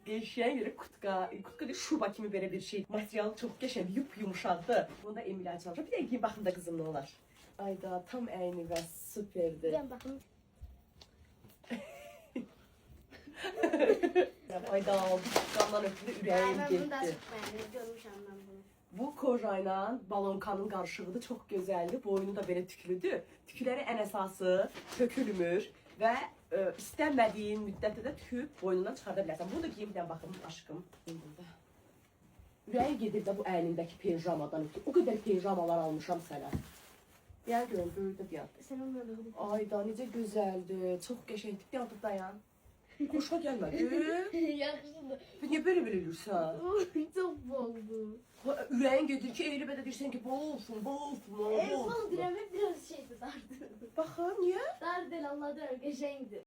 Qəşəng bir kutka değil, şuba kimi belə bir şey. Materialı çox qəşəng, yumuşaqdır. Bunda Emily açılacaq. Bir dəqiqə baxın da qızım nə olar. Ayda tam əyni və superdir. Gel bakın. Ayda bu kutkandan ötürü ürəyim Ben bunu daha getdi. çok beğendim. Görmüşəm ben bunu. Bu kojayla balonkanın qarışığıdır, çox gözəldir. Boynu da belə tüklüdür. Tükləri ən əsası tökülmür və istənmədiyin müddətdə də tükü boynundan çıxarda bilərsən. Bunu da geyim bir dənə baxım aşkım. Burada. Ürəyi gedir də bu əynindəki pijamadan ötürü. O qədər pijamalar almışam sənə. Yəni görün, böyüdü bir ad. Sen onunla da bunu. Ayda necə gözəldir, çox qəşəngdir. Bir anda dayan. Xoşuna gəlmədi. Yakışıklı. Niyə belə eləyirsən? Çok boldu. Ürəyin gedir ki, eğri belə deyirsən ki, bol olsun, bol olsun, bol En son olsun. direme biraz şeydi dardı. Baxın, niyə? Dar değil Allah direm geçeydi.